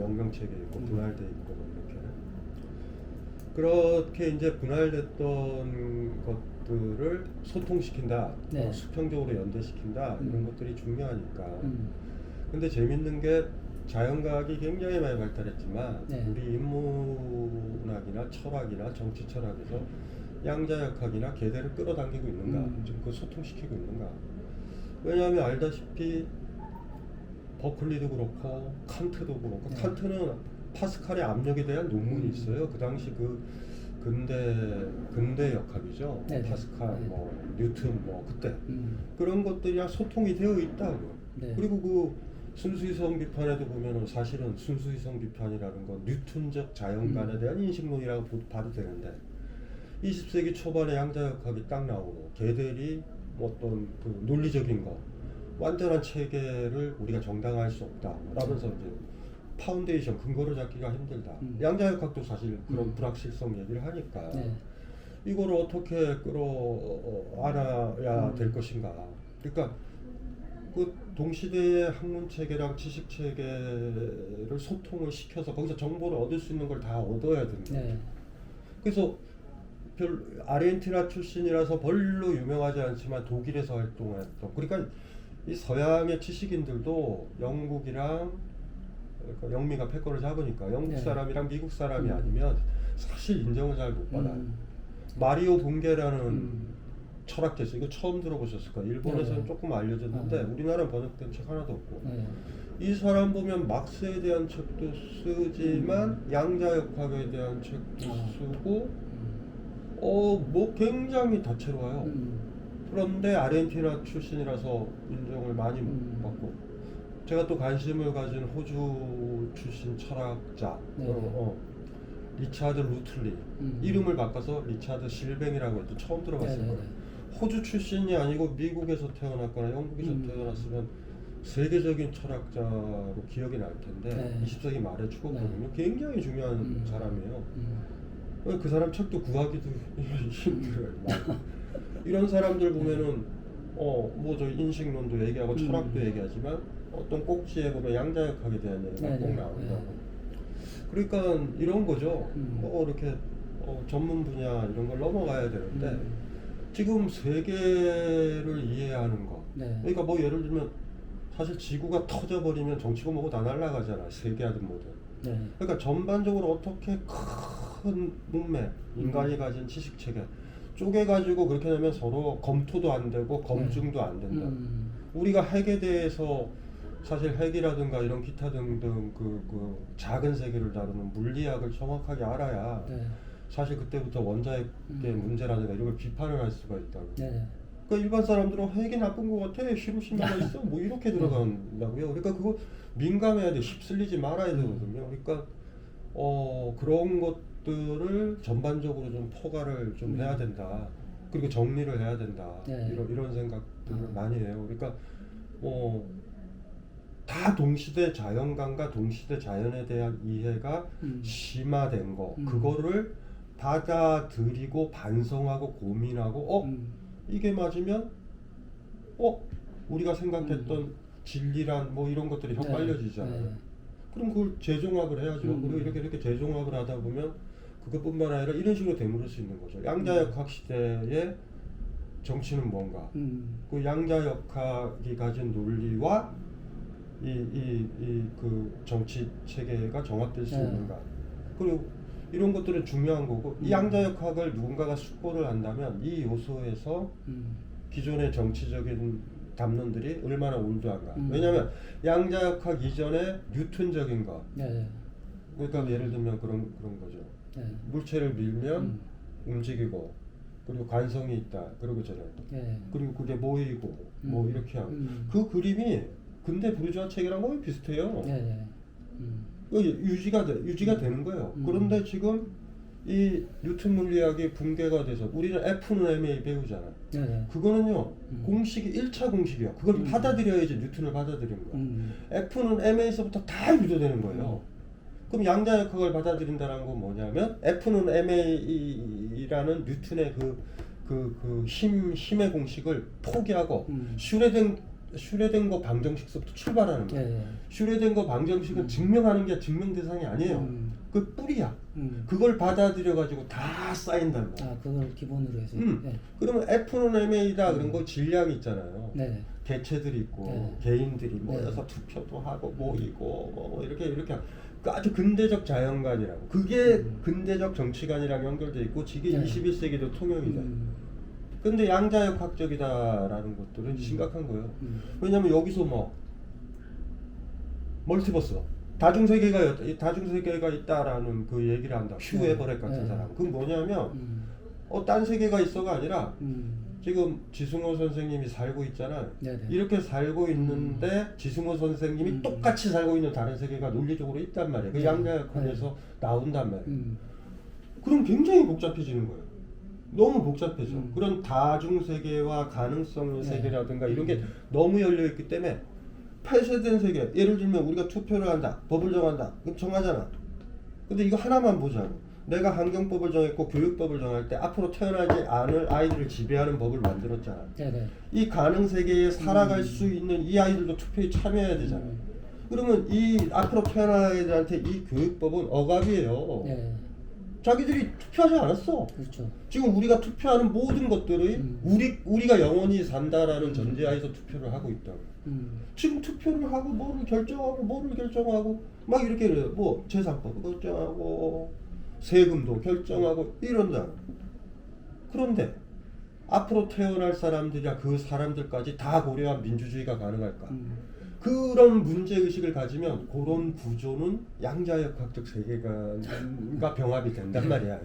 명령체계 있고 분할돼 있고 뭐 그렇게 이제 분할됐던 것들을 소통시킨다, 네. 수평적으로 연대시킨다 이런 것들이 중요하니까. 근데 재밌는 게 자연과학이 굉장히 많이 발달했지만 네. 우리 인문학이나 철학이나 정치 철학에서 양자역학이나 계대를 끌어당기고 있는가, 좀 그 소통시키고 있는가. 왜냐하면 알다시피 버클리도 그렇고 칸트도 그렇고 네. 칸트는 파스칼의 압력에 대한 논문이 있어요. 그 당시 그 근대 역학이죠. 네. 파스칼, 네. 뭐 뉴턴, 뭐 그때 그런 것들이랑 소통이 되어 있다고. 네. 그리고 그 순수이성 비판에도 보면은 사실은 순수이성 비판이라는 건 뉴턴적 자연관에 대한 인식론이라고 봐도 되는데 20세기 초반에 양자역학이 딱 나오고 계대리 어떤 그 논리적인 거 완전한 체계를 우리가 정당화할 수 없다 라면서 이제 파운데이션 근거를 잡기가 힘들다. 양자역학도 사실 그런 불확실성 얘기를 하니까 네. 이걸 어떻게 끌어안아야 될 것인가. 그러니까 그 동시대의 학문 체계랑 지식 체계를 소통을 시켜서 거기서 정보를 얻을 수 있는 걸 다 얻어야 된다. 네. 그래서 아르헨티나 출신이라서 별로 유명하지 않지만 독일에서 활동했던, 그러니까 이 서양의 지식인들도 영국이랑 그러니까 영미가 패권을 잡으니까 영국 네. 사람이랑 미국 사람이 아니면 사실 인정을 잘 못 받아요. 네. 마리오 분게라는 철학자죠. 이거 처음 들어보셨을 거예요. 일본에서는 네. 조금 알려졌는데 우리나라 번역된 책 하나도 없고. 네. 이 사람 보면 막스에 대한 책도 쓰지만 양자역학에 대한 책도 쓰고 뭐 굉장히 다채로워요. 그런데 아르헨티나 출신이라서 인정을 많이 받고, 제가 또 관심을 가진 호주 출신 철학자 리차드 루틀리, 이름을 바꿔서 리차드 실뱅이라고 해도 처음 들어봤을 거예요. 호주 출신이 아니고 미국에서 태어났거나 영국에서 태어났으면 세계적인 철학자로 기억이 날 텐데 20세기 말에 죽었거든요. 굉장히 중요한 사람이에요. 그 사람 책도 구하기도 힘들어요. 이런 사람들 보면은 뭐 저 인식론도 얘기하고 철학도 얘기하지만 어떤 꼭지에 보면 양자역학에 대한 얘기가 꼭 나온다고. 그러니까 이런 거죠. 이렇게 전문 분야 이런 걸 넘어가야 되는데 지금 세계를 이해하는 거. 그러니까 뭐 예를 들면 사실 지구가 터져버리면 정치고 뭐고 다 날아가잖아. 세계하든 뭐든. 그러니까 전반적으로 어떻게 큰 문맥, 인간이 가진 지식 체계 쪼개가지고 그렇게 되면 서로 검토도 안 되고 검증도 안 된다. 우리가 핵에 대해서 사실 핵이라든가 이런 기타 등등 그 작은 세계를 다루는 물리학을 정확하게 알아야 사실 그때부터 원자핵의 문제라든가 이런 걸 비판을 할 수가 있다고. 그러니까 일반 사람들은 핵이 나쁜 것 같아, 히로시마가 있어, 뭐 이렇게 들어간다고요. 그러니까 그거 민감해야 돼, 휩쓸리지 말아야 되거든요. 그러니까 그런 것들을 전반적으로 좀 포괄을 좀 해야 된다. 그리고 정리를 해야 된다. 이런 생각들을 많이 해요. 그러니까 다 동시대 자연관과 동시대 자연에 대한 이해가 심화된 거, 그거를 받아들이고 반성하고 고민하고 이게 맞으면 우리가 생각했던 진리란 뭐 이런 것들이 헷갈려지잖아요. 그럼 그걸 재종합을 해야죠. 그리고 이렇게 재종합을 하다 보면 그것뿐만 아니라 이런 식으로 되물을 수 있는 거죠. 양자역학 시대의 정치는 뭔가, 그 양자역학이 가진 논리와 그 정치 체계가 정합될 수 있는가. 그리고 이런 것들은 중요한 거고, 이 양자역학을 누군가가 숙고를 한다면 이 요소에서 기존의 정치적인 담론들이 얼마나 올드한가. 왜냐하면 양자역학 이전에 뉴턴적인 거. 그러니까 예를 들면 그런 거죠. 물체를 밀면 움직이고, 그리고 관성이 있다. 그러고 저는. 그리고 그게 모이고 뭐 이렇게 하고. 그 그림이 근대 부르주아 체계랑 거의 비슷해요. 유지가 되는 거예요. 그런데 지금 이 뉴턴 물리학이 붕괴가 돼서 우리는 F는 ma 배우잖아. 그거는요 공식이 1차 공식이야. 그걸 받아들여야지 뉴턴을 받아들이는 거야. F는 ma에서부터 다 유도되는 거예요. 그럼 양자역학을 받아들인다는 건 뭐냐면 F는 ma라는 뉴턴의 그 힘의 공식을 포기하고 슈레딩거 방정식서부터 출발하는 거예요. 네. 슈레딩거 방정식은 증명하는 게 증명 대상이 아니에요. 그 뿌리야. 그걸 받아들여 가지고 다 쌓인단 말이야. 아, 그걸 기본으로 해서. 네. 그러면 F는 MA다 그런 거 질량이 있잖아요. 네. 개체들이 있고 네. 개인들이 모여서 투표도 하고 모이고 뭐 이렇게 그 아주 근대적 자연관이라고. 그게 근대적 정치관이랑 연결돼 있고 이게 네. 21세기도 통용이다. 근데 양자역학적이다라는 것들은 심각한 거예요. 왜냐면 여기서 뭐 멀티버스 다중세계가 있다라는 그 얘기를 한다. 휴 네. 에버렛 같은 네. 사람. 그건 뭐냐면 딴 세계가 있어가 아니라 지금 지승호 선생님이 살고 있잖아요. 네네. 이렇게 살고 있는데 지승호 선생님이 똑같이 살고 있는 다른 세계가 논리적으로 있단 말이에요. 그 양자역학에서 나온단 말이에요. 그럼 굉장히 복잡해지는 거예요. 너무 복잡해져. 그런 다중세계와 가능성의 세계라든가 이런 게 너무 열려있기 때문에 폐쇄된 세계, 예를 들면 우리가 투표를 한다, 법을 정한다, 그럼 정하잖아. 근데 이거 하나만 보자고. 내가 환경법을 정했고 교육법을 정할 때 앞으로 태어나지 않을 아이들을 지배하는 법을 만들었잖아. 네네. 이 가능 세계에 살아갈 수 있는 이 아이들도 투표에 참여해야 되잖아. 그러면 이 앞으로 태어날 아이들한테 이 교육법은 억압이에요. 네. 자기들이 투표하지 않았어. 그렇죠. 지금 우리가 투표하는 모든 것들이 우리가 영원히 산다라는 전제하에서 투표를 하고 있다고. 지금 투표를 하고 뭐를 결정하고 막 이렇게 그래요. 뭐 재산법 결정하고 세금도 결정하고 이런다. 그런데 앞으로 태어날 사람들이야 그 사람들까지 다 고려한 민주주의가 가능할까? 그런 문제의식을 가지면 그런 구조는 양자역학적 세계관과 병합이 된단 말이야.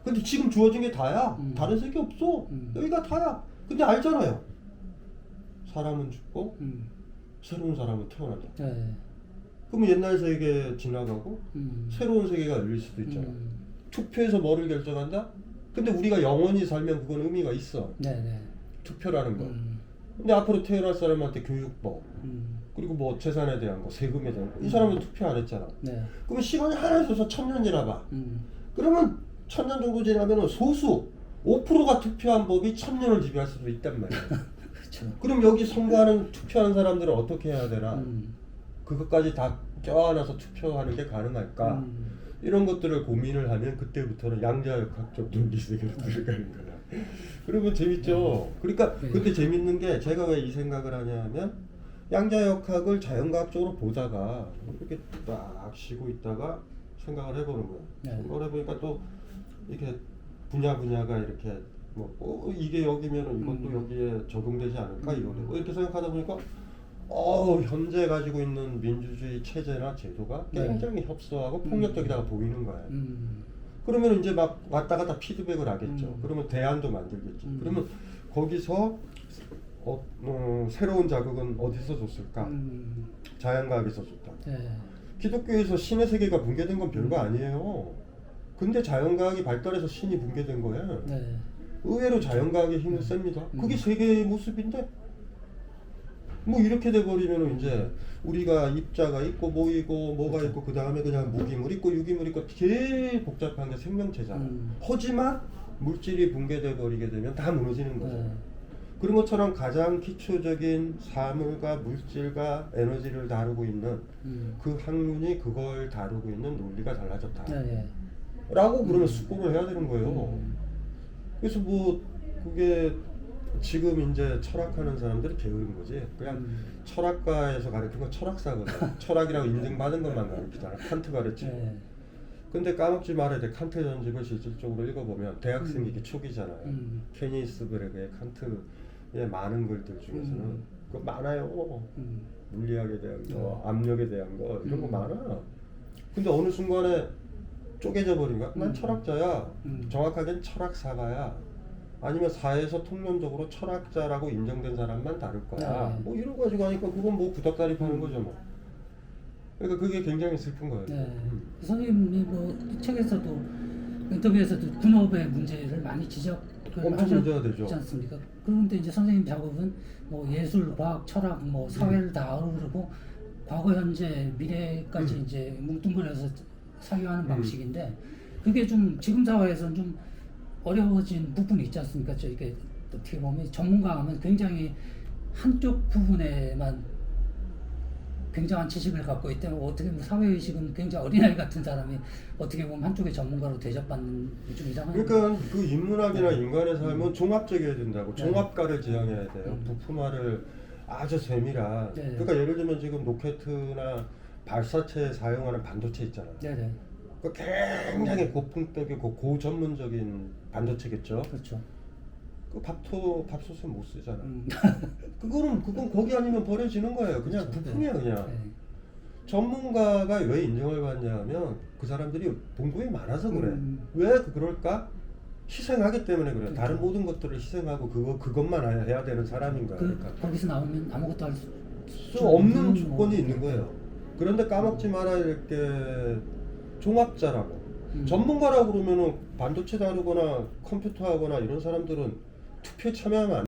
근데 지금 주어진 게 다야. 다른 세계 없어. 여기가 다야. 근데 알잖아요. 사람은 죽고 새로운 사람은 태어난다. 네. 그러면 옛날 세계 지나가고 새로운 세계가 열릴 수도 있잖아. 투표에서 뭐를 결정한다? 근데 우리가 영원히 살면 그건 의미가 있어. 네네. 투표라는 거. 근데 앞으로 태어날 사람한테 교육법 그리고 뭐 재산에 대한 거, 세금에 대한 거. 이 사람은 투표 안 했잖아. 네. 그러면 시간이 하나 있어서 1000년 지나봐. 그러면 1000년 정도 지나면은 소수 5%가 투표한 법이 1000년을 지배할 수도 있단 말이야. 그렇죠. 그럼 여기 선거하는 투표하는 사람들은 어떻게 해야 되나? 그것까지 다 껴안아서 투표하는 게 가능할까? 이런 것들을 고민을 하면 그때부터는 양자역학적 논리 세계로 들어가는 거야. 그러면 재밌죠. 그러니까 근데 재밌는 게 제가 왜 이 생각을 하냐면 양자역학을 자연과학적으로 보다가 이렇게 딱 쉬고 있다가 생각을 해보는 거야. 생각을 해보니까 또 이렇게 분야가 이렇게 뭐 이게 여기면은 이것도 여기에 적용되지 않을까 이거를 이렇게 생각하다 보니까 현재 가지고 있는 민주주의 체제나 제도가 굉장히 협소하고 폭력적이다가 보이는 거야. 그러면 이제 막 왔다 갔다 피드백을 하겠죠. 그러면 대안도 만들겠죠. 그러면 거기서 새로운 자극은 어디서 줬을까? 자연과학에서 줬다. 기독교에서 신의 세계가 붕괴된 건 별거 아니에요. 근데 자연과학이 발달해서 신이 붕괴된 거예요. 의외로 자연과학의 힘은 셉니다. 그게 세계의 모습인데 뭐 이렇게 돼버리면 이제 우리가 입자가 있고 모이고 뭐가 있고 그 다음에 그냥 무기물 있고 유기물 있고 되게 복잡한 게 생명체잖아. 하지만 물질이 붕괴돼 버리게 되면 다 무너지는 거죠. 그런 것처럼 가장 기초적인 사물과 물질과 에너지를 다루고 있는 그 학문이 그걸 다루고 있는 논리가 달라졌다. 라고 그러면 숙고를 해야 되는 거예요. 그래서 뭐 그게 지금 이제 철학하는 사람들이 게으른 거지. 그냥 철학과에서 가르친 건 철학사거든. 철학이라고 인증받은 것만 가르치잖아. 칸트 가르치고. 근데 까먹지 말아야 돼. 칸트 전집을 실질적으로 읽어보면 대학생 이게 초기잖아요. 케니스 브레그의 칸트의 많은 글들 중에서는 그거 많아요. 물리학에 대한 거, 압력에 대한 거 이런 거 많아. 근데 어느 순간에 쪼개져 버린 거야. 난 철학자야. 정확하게는 철학사가야. 아니면 사회에서 통념적으로 철학자라고 인정된 사람만 다룰 거야. 뭐 이런 거 가지고 하니까 그건 뭐 구닥다리 파는 거죠 뭐. 그러니까 그게 굉장히 슬픈 거예요. 선생님이 뭐 책에서도 인터뷰에서도 군업의 문제를 많이 지적을 하셨지 않습니까? 그런데 이제 선생님 작업은 뭐 예술, 과학, 철학, 뭐 사회를 다 아우르고 과거, 현재, 미래까지 이제 뭉뚱그려서 사유하는 방식인데 그게 좀 지금 사회에서는 좀 어려워진 부분이 있지 않습니까? 이게 어떻게 보면 전문가 하면 굉장히 한쪽 부분에만 굉장한 지식을 갖고 있다면 어떻게 보면 사회의식은 굉장히 어린아이 같은 사람이 어떻게 보면 한쪽의 전문가로 대접받는 좀 이상한. 그러니까 그 인문학이나 네. 인간의 삶은 종합적이어야 된다고. 네. 종합가를 지향해야 돼요. 부품화를 아주 세밀한. 네. 그러니까 예를 들면 지금 로켓이나 발사체에 사용하는 반도체 있잖아요. 네네. 그 굉장히 고품격이고 고전문적인 반도체겠죠. 그렇죠. 그 밥솥에 못 쓰잖아. 그건 거기 아니면 버려지는 거예요. 그냥 그렇죠. 부품이야 그냥. 네. 전문가가 왜 인정을 받냐면 그 사람들이 본고이 많아서 그래. 왜 그럴까? 희생하기 때문에 그래요. 그렇죠. 다른 모든 것들을 희생하고 그것만 해야 되는 사람인 거야. 그러니까. 거기서 나오면 아무것도 할 수 없는 조건이 있는 거예요. 그런데 까먹지 말아야 될 게 종합자라고. 전문가라고 그러면은 반도체 다루거나 컴퓨터 하거나 이런 사람들은 투표에 참여하면 안